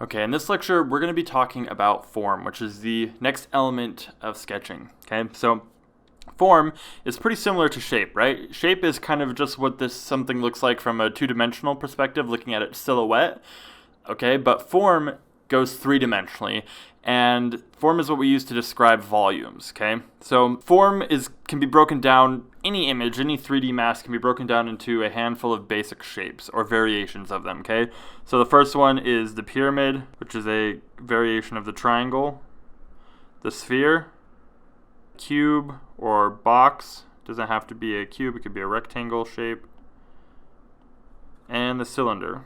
Okay, in this lecture, we're going to be talking about form, which is the next element of sketching. Okay, so form is pretty similar to shape, right? Shape is kind of just what something looks like from a two-dimensional perspective, looking at its silhouette. Okay, but form goes three-dimensionally, and form is what we use to describe volumes. Okay, so form can be broken down. Any image, any 3D mass can be broken down into a handful of basic shapes or variations of them. Okay, so the first one is the pyramid, which is a variation of the triangle. The sphere, cube or box, doesn't have to be a cube, it could be a rectangle shape, and the cylinder.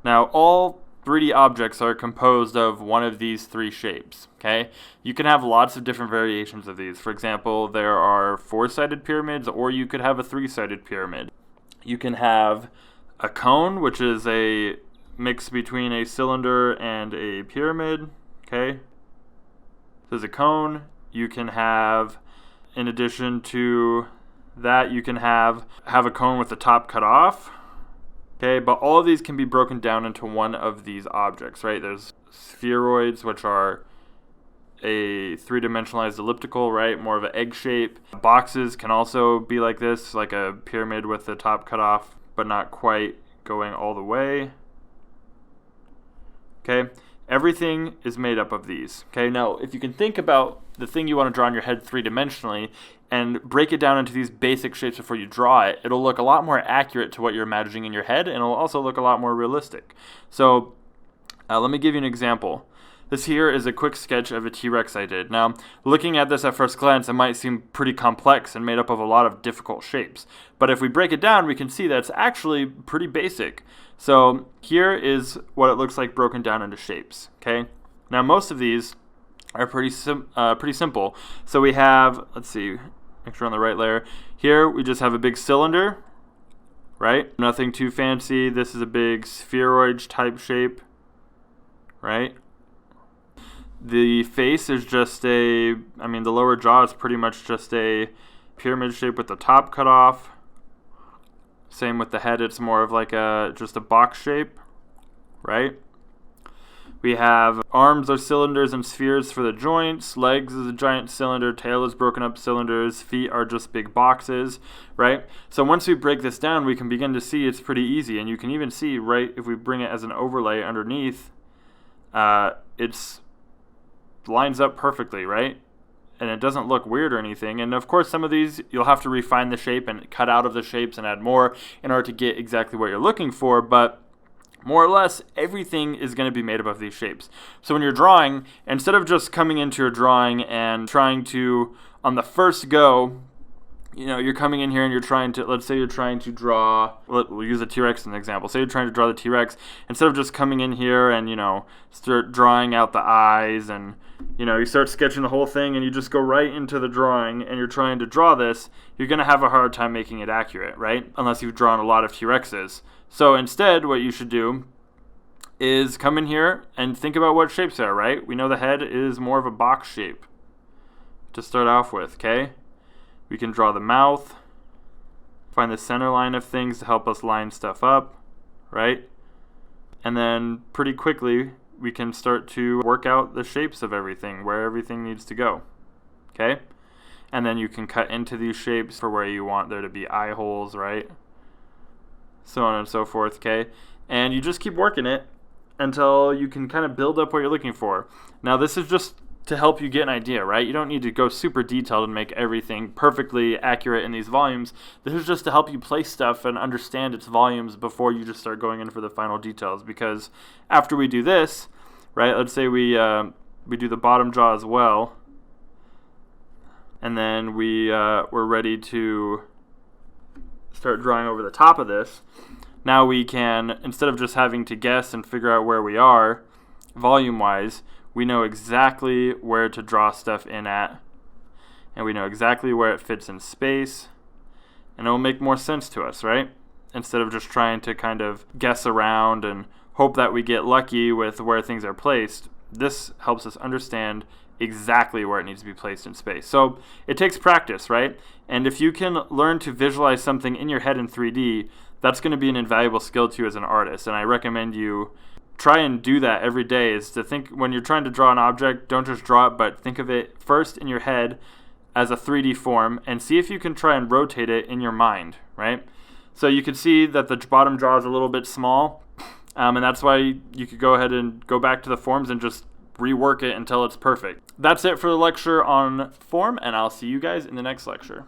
Now all 3D objects are composed of one of these three shapes. Okay, you can have lots of different variations of these. For example, there are 4-sided pyramids, or you could have a 3-sided pyramid. You can have a cone, which is a mix between a cylinder and a pyramid. Okay, there's a cone. You can have, in addition to that, you can have a cone with the top cut off. Okay, but all of these can be broken down into one of these objects, right? There's spheroids, which are a three-dimensionalized elliptical, right? More of an egg shape. Boxes can also be like this, like a pyramid with the top cut off, but not quite going all the way. Okay, everything is made up of these. Okay, now if you can think about the thing you want to draw in your head three-dimensionally and break it down into these basic shapes before you draw it, it'll look a lot more accurate to what you're imagining in your head, and it'll also look a lot more realistic. So let me give you an example. This here is a quick sketch of a T-Rex I did. Now, looking at this at first glance, it might seem pretty complex and made up of a lot of difficult shapes. But if we break it down, we can see that it's actually pretty basic. So here is what it looks like broken down into shapes. Okay. Now, most of these are pretty simple. So we have, let's see, make sure on the right layer. Here we just have a big cylinder, right? Nothing too fancy. This is a big spheroid type shape, right? The face is just the lower jaw is pretty much just a pyramid shape with the top cut off. Same with the head, it's more of like just a box shape, right? We have arms are cylinders and spheres for the joints. Legs is a giant cylinder. Tail is broken up cylinders. Feet are just big boxes, right? So once we break this down, we can begin to see it's pretty easy. And you can even see, right, if we bring it as an overlay underneath, it's lines up perfectly, right? And it doesn't look weird or anything. And of course, some of these, you'll have to refine the shape and cut out of the shapes and add more in order to get exactly what you're looking for. But more or less, everything is going to be made up of these shapes. So when you're drawing, instead of just coming into your drawing and trying to, on the first go, you're coming in here and you're trying to, let's say you're trying to draw, we'll use a T-Rex as an example. Say you're trying to draw the T-Rex. Instead of just coming in here and, start drawing out the eyes and, you start sketching the whole thing and you just go right into the drawing and you're trying to draw this, you're going to have a hard time making it accurate, right? Unless you've drawn a lot of T-Rexes. So instead, what you should do is come in here and think about what shapes there, right? We know the head is more of a box shape to start off with, okay? We can draw the mouth, find the center line of things to help us line stuff up, right? And then pretty quickly, we can start to work out the shapes of everything, where everything needs to go, okay? And then you can cut into these shapes for where you want there to be eye holes, right? So on and so forth, okay? And you just keep working it until you can kind of build up what you're looking for. Now, this is just to help you get an idea, right? You don't need to go super detailed and make everything perfectly accurate in these volumes. This is just to help you place stuff and understand its volumes before you just start going in for the final details. Because after we do this, right, let's say we do the bottom jaw as well, and then we're ready to start drawing over the top of this. Now we can, instead of just having to guess and figure out where we are, volume-wise, we know exactly where to draw stuff in at, and we know exactly where it fits in space, and it'll make more sense to us, right? Instead of just trying to kind of guess around and hope that we get lucky with where things are placed, this helps us understand exactly where it needs to be placed in space. So it takes practice, right? And if you can learn to visualize something in your head in 3D, that's going to be an invaluable skill to you as an artist. And I recommend you try and do that every day, is to think when you're trying to draw an object, don't just draw it, but think of it first in your head as a 3D form, and see if you can try and rotate it in your mind, right? So you can see that the bottom jaw is a little bit small, and that's why you could go ahead and go back to the forms and just rework it until it's perfect. That's it for the lecture on form, and I'll see you guys in the next lecture.